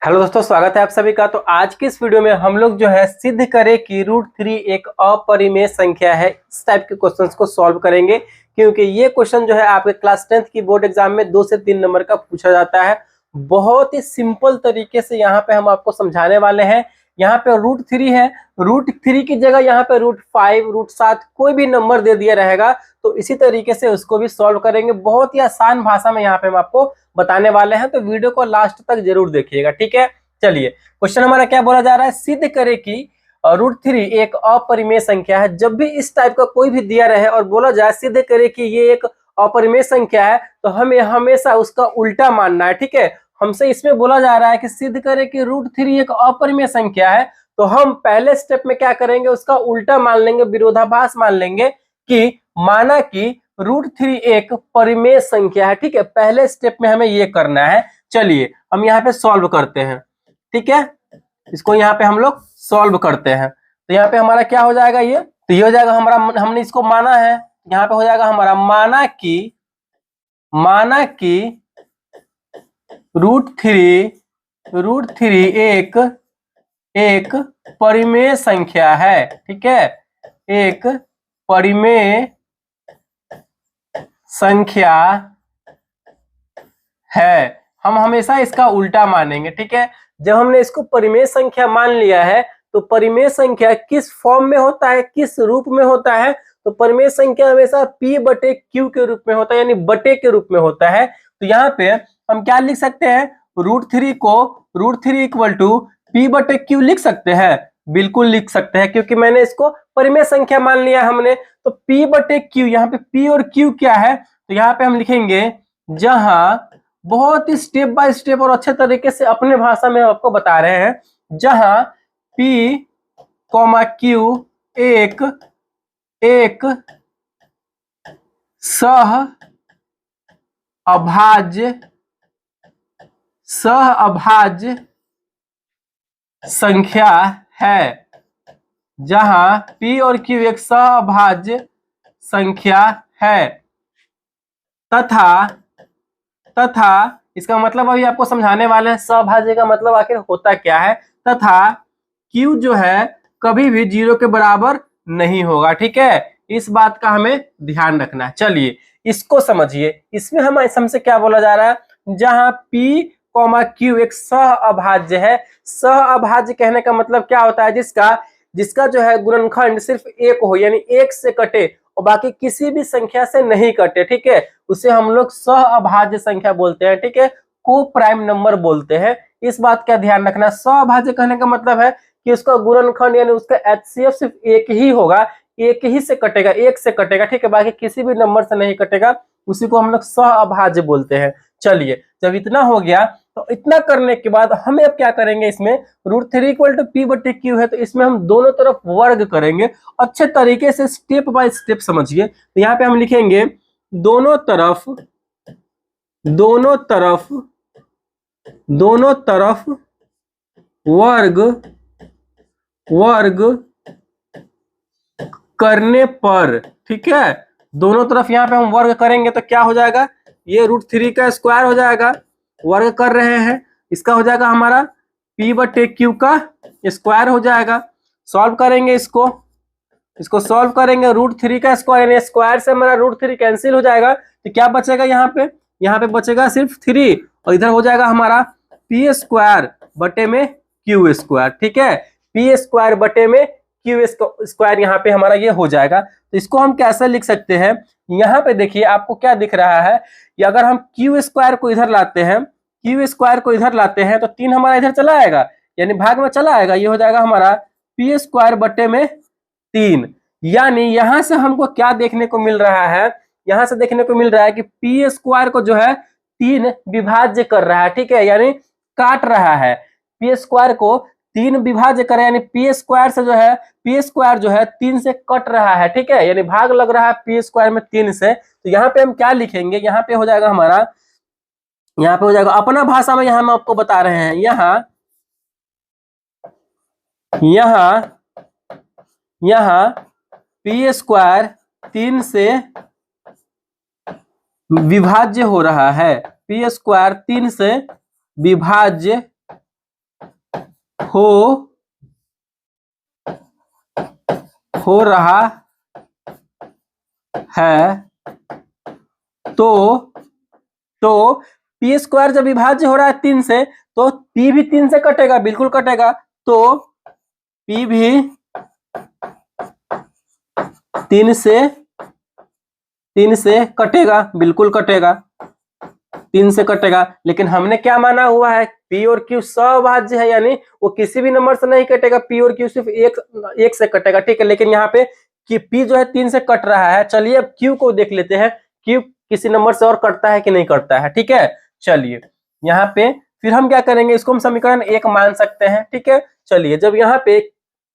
Hello दोस्तों, स्वागत है आप सभी का। तो आज की इस वीडियो में हम लोग जो है सिद्ध करें कि √3 एक अपरिमेय संख्या है, इस टाइप के क्वेश्चंस को सॉल्व करेंगे। क्योंकि ये क्वेश्चन जो है आपके क्लास 10th की बोर्ड एग्जाम में 2 से 3 नंबर का पूछा जाता है। बहुत ही सिंपल तरीके से यहाँ पे हम आपको समझाने वाले हैं। यहाँ पे √3 है, √3 की जगह यहाँ पे √5, √7 कोई भी नंबर दे दिया रहेगा। तो इसी तरीके से उसको भी सॉल्व करेंगे। बहुत ही आसान भाषा में यहाँ पे हम आपको बताने वाले हैं, तो वीडियो को लास्ट तक जरूर देखिएगा, ठीक है। चलिए, क्वेश्चन हमारा क्या बोला जा रहा है, सिद्ध करें कि √3 एक अपरिमेय संख्या है। जब भी इस टाइप का कोई भी दिया रहे और बोला जाए सिद्ध करें कि ये एक अपरिमेय संख्या है, तो हमें हमेशा उसका उल्टा मानना है, ठीक है। हमसे इसमें बोला जा रहा है कि सिद्ध करें कि √3 एक अपरिमेय संख्या है, तो हम पहले स्टेप में क्या करेंगे, उसका उल्टा मान लेंगे, विरोधाभास मान लेंगे कि माना कि √3 एक परिमेय संख्या है, ठीक है। पहले स्टेप में हमें ये करना है। चलिए हम यहाँ पे सॉल्व करते हैं, ठीक है। इसको यहाँ पे हम लोग सॉल्व करते हैं। तो यहाँ पे हमारा क्या हो जाएगा, ये हो जाएगा हमारा, हमने इसको माना है, यहाँ पे हो जाएगा हमारा माना कि √3 एक परिमेय संख्या है, ठीक है। एक परिमेय संख्या है। हम हमेशा इसका उल्टा मानेंगे, ठीक है। जब हमने इसको परिमेय संख्या मान लिया है, तो परिमेय संख्या किस फॉर्म में होता है, किस रूप में होता है, तो परिमेय संख्या हमेशा p/q के रूप में होता है, यानी बटे के रूप में होता है। तो यहाँ पे हम क्या लिख सकते हैं, √3 को √3 इक्वल टू p/q लिख सकते हैं। बिल्कुल लिख सकते हैं, क्योंकि मैंने इसको परिमेय संख्या मान लिया हमने। तो p/q, यहाँ पे p और q क्या है, तो यहाँ पे हम लिखेंगे, जहां बहुत ही स्टेप बाय स्टेप और अच्छे तरीके से अपने भाषा में आपको बता रहे हैं, जहां p, q एक सह अभाज्य संख्या है। जहां p और q एक सह अभाज्य संख्या है, तथा इसका मतलब अभी आपको समझाने वाले हैं, सहभाज्य का मतलब आखिर होता क्या है। तथा q जो है कभी भी 0 के बराबर नहीं होगा, ठीक है। इस बात का हमें ध्यान रखना है। चलिए इसको समझिए, इसमें हमसे क्या बोला जा रहा है, जहां p, q एक सह अभाज्य है। सह अभाज्य कहने का मतलब क्या होता है, जिसका जो है गुणनखंड सिर्फ एक हो, यानी एक से कटे और बाकी किसी भी संख्या से नहीं कटे, ठीक है। उसे हम लोग सह अभाज्य संख्या बोलते हैं, ठीक है, को प्राइम नंबर बोलते हैं। इस बात का ध्यान रखना। सह अभाज्य कहने का मतलब है कि उसका गुणनखंड यानी उसका HCF सिर्फ एक ही होगा, एक ही से कटेगा, एक से कटेगा, ठीक है, बाकी किसी भी नंबर से नहीं कटेगा। उसी को हम लोग सह अभाज्य बोलते हैं। चलिए, जब इतना हो गया, तो इतना करने के बाद हमें अब क्या करेंगे, इसमें √3 इक्वल टू p/q है, तो इसमें हम दोनों तरफ वर्ग करेंगे। अच्छे तरीके से स्टेप बाय स्टेप समझिए। तो यहाँ पे हम लिखेंगे, दोनों तरफ वर्ग करने पर, ठीक है, दोनों तरफ यहाँ पे हम वर्ग करेंगे तो क्या हो जाएगा, ये √3 का स्क्वायर हो जाएगा, वर्ग कर रहे हैं, इसका हो जाएगा हमारा p/q का स्क्वायर हो जाएगा। सॉल्व करेंगे इसको सॉल्व करेंगे, √3 का स्क्वायर, यानी स्क्वायर से हमारा √3 कैंसिल हो जाएगा, तो क्या बचेगा, यहाँ पे बचेगा सिर्फ 3, और इधर हो जाएगा हमारा p² बटे में q², ठीक है। p² बटे में q² यहाँ पे हमारा ये हो जाएगा। तो इसको हम कैसे लिख सकते हैं, यहाँ पे देखिए आपको क्या दिख रहा है, कि अगर हम q² को इधर लाते हैं, तो 3 हमारा इधर चला आएगा, यानी भाग में चला आएगा, ये हो जाएगा हमारा p² बटे में 3। यानी यहां से हमको क्या देखने को मिल रहा है, यहां से देखने को मिल रहा है कि p² को जो है 3 विभाज्य कर रहा है, ठीक है, यानी काट रहा है। p² को 3 विभाज्य कर रहा है, यानी p² से जो है 3 से कट रहा है, ठीक है, यानी भाग लग रहा है p² में 3 से। तो यहाँ पे हम क्या लिखेंगे, यहाँ पे हो जाएगा हमारा, अपना भाषा में यहाँ हम आपको बता रहे हैं, यहाँ p² 3 से विभाज्य हो रहा है, p² 3 से विभाज्य हो रहा है तो पी स्क्वायर जब विभाज्य हो रहा है 3 से तो पी भी 3 से कटेगा, बिल्कुल कटेगा। तो पी भी 3 से कटेगा, बिल्कुल कटेगा, 3 से कटेगा। लेकिन हमने क्या माना हुआ है, पी और क्यू सभाज्य है, यानी वो किसी भी नंबर से नहीं कटेगा, पी और क्यू सिर्फ एक से कटेगा, ठीक है। लेकिन यहाँ पे कि पी जो है 3 से कट रहा है। चलिए अब क्यू को देख लेते हैं, क्यू किसी नंबर से और कटता है कि नहीं कटता है, ठीक है। चलिए यहाँ पे फिर हम क्या करेंगे, इसको हम समीकरण 1 मान सकते हैं, ठीक है। चलिए जब यहाँ पे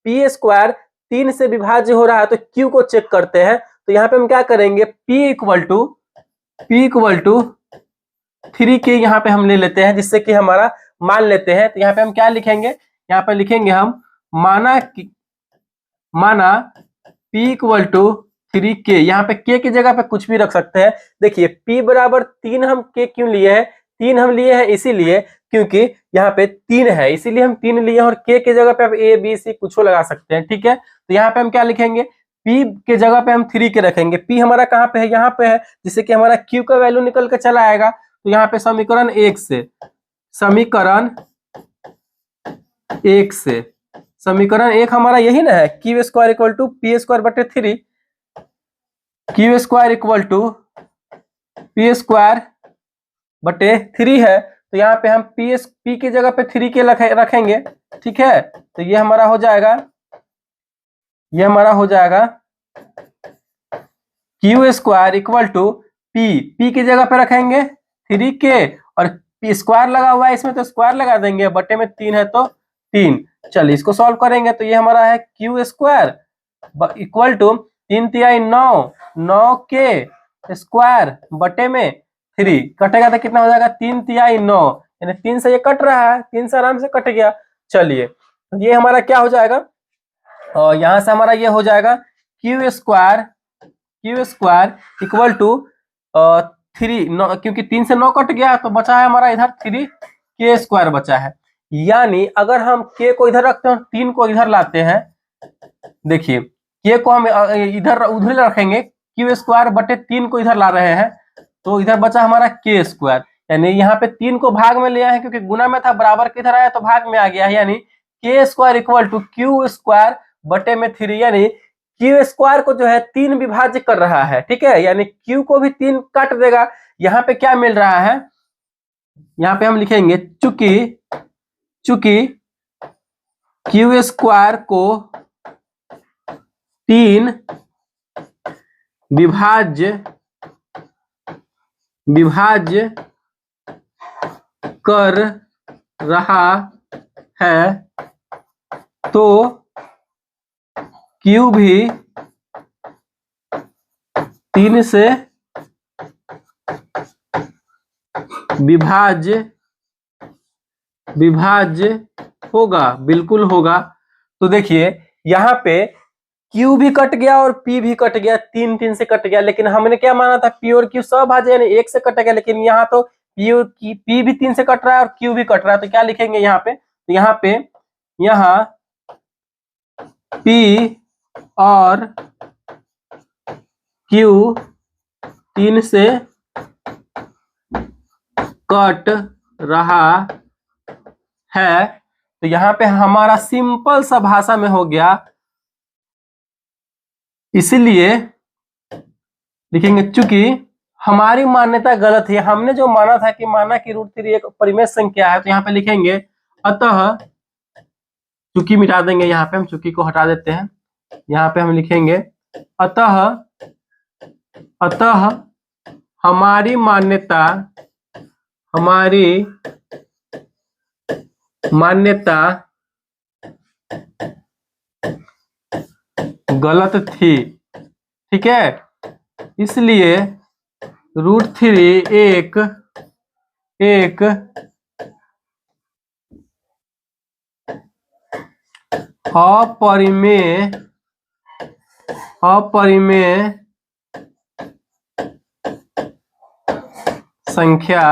पी स्क्वायर 3 से विभाज्य हो रहा है तो क्यू को चेक करते हैं। तो यहाँ पे हम क्या करेंगे, P इक्वल टू 3 के यहाँ पे हम ले लेते हैं, जिससे कि हमारा मान लेते हैं। तो यहाँ पे हम क्या लिखेंगे, यहाँ पे लिखेंगे हम माना P इक्वल टू 3K। यहाँ पे K की जगह पे कुछ भी रख सकते हैं। देखिए P बराबर 3 हम K क्यों लिए हैं, 3 हम लिए हैं इसीलिए क्योंकि यहाँ पे 3 है, इसीलिए हम 3 लिए हैं। और K की जगह पे आप A B C कुछ लगा सकते हैं, ठीक है। तो यहाँ पे हम क्या लिखेंगे, P के जगह पे हम 3 के रखेंगे। P हमारा कहाँ पे है, यहाँ पे है, जिससे कि हमारा Q का वैल्यू निकल के चला आएगा। तो यहाँ पे समीकरण 1 से समीकरण 1 हमारा यही ना है, Q square equal to P square बटे 3, Q square equal to P square बटे 3 है। तो यहाँ पे हम पी की जगह पे 3 के रखेंगे, ठीक है। तो ये हमारा हो जाएगा Q square equal to P की जगह पे रखेंगे 3 के, और पी स्क्वायर लगा हुआ है इसमें तो स्क्वायर लगा देंगे, बटे में 3 है तो 3। चलिए इसको सॉल्व करेंगे तो ये हमारा है क्यू स्क्वायर इक्वल टू 3 तिहाई 9 के स्क्वायर बटे में 3, कटेगा तो कितना हो जाएगा, 3 तिहाई 9, यानी 3 से ये कट रहा है, 3 से आराम से कट गया। चलिए ये हमारा क्या हो जाएगा, और यहां से हमारा ये हो जाएगा क्यू स्क्वायर इक्वल टू 3, क्योंकि 3 से 9 कट गया तो बचा है हमारा इधर 3 के स्क्वायर बचा है। यानी अगर हम के को इधर रखते हैं और 3 को इधर लाते हैं, देखिए के को हम इधर उधर रखेंगे, क्यू स्क्वायर बटे 3 को इधर ला रहे हैं, तो इधर बचा हमारा के स्क्वायर। यानी यहाँ पे 3 को भाग में लिया है, क्योंकि गुना में था, बराबर किधर आया तो भाग में आ गया है। यानी के square equal to Q square बटे में 3, यानी क्यू स्क्वायर को जो है 3 विभाज्य कर रहा है, ठीक है। यानी क्यू को भी 3 काट देगा। यहाँ पे क्या मिल रहा है, यहाँ पे हम लिखेंगे चूंकि क्यू स्क्वायर को 3 विभाज्य कर रहा है तो क्यू भी 3 से विभाज्य होगा, बिल्कुल होगा। तो देखिए यहाँ पे Q भी कट गया और P भी कट गया, 3 से कट गया। लेकिन हमने क्या माना था, P और Q सभाज्य यानी 1 से कटेगा। लेकिन यहाँ तो P भी 3 से कट रहा है और Q भी कट रहा है। तो क्या लिखेंगे यहाँ पे, तो यहाँ P और Q 3 से कट रहा है। तो यहाँ पे हमारा सिंपल सा भाषा में हो गया, इसलिए लिखेंगे चूंकि हमारी मान्यता गलत है। हमने जो माना था कि √3 एक परिमेय संख्या है, तो यहाँ पे लिखेंगे अतः, चूंकि मिटा देंगे, यहाँ पे हम चूंकि को हटा देते हैं। यहाँ पे हम लिखेंगे अतः हमारी मान्यता गलत थी, ठीक है। इसलिए √3 एक अपरिमेय संख्या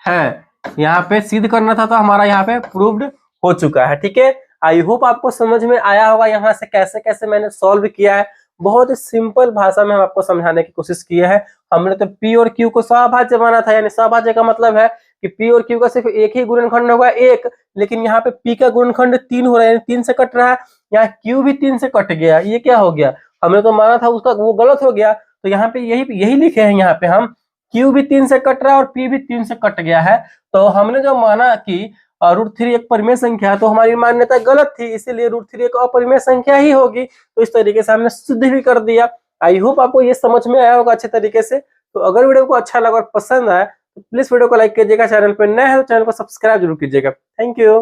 है। यहाँ पे सिद्ध करना था तो हमारा यहाँ पे प्रूव्ड हो चुका है। ठीक है, आई होप आपको समझ में आया होगा यहाँ से कैसे कैसे मैंने सॉल्व किया है। बहुत ही सिंपल भाषा में हम आपको समझाने की कोशिश की है। हमने तो पी और क्यू को सभाज्य माना था, यानी सभाज्य का मतलब है कि पी और क्यू का सिर्फ एक ही गुणनखंड होगा एक, लेकिन यहाँ पे पी का गुणनखंड 3 हो रहा है, यानी 3 से कट रहा है। यहाँ क्यू भी 3 से कट गया, ये क्या हो गया, हमने तो माना था उसका वो गलत हो गया। तो यहाँ पे यही लिखे हैं, यहाँ पे हम क्यू भी 3 से कट रहा है और पी भी 3 से कट गया है। तो हमने जो माना कि √3 एक परिमेय संख्या है, तो हमारी मान्यता गलत थी, इसीलिए √3 एक अपरिमेय संख्या ही होगी। तो इस तरीके से हमने सिद्ध भी कर दिया। आई होप आपको ये समझ में आया होगा अच्छे तरीके से। तो अगर वीडियो को अच्छा लगा और पसंद आया तो प्लीज वीडियो को लाइक कीजिएगा, चैनल पर नए हैं तो चैनल को सब्सक्राइब जरूर कीजिएगा। Thank you.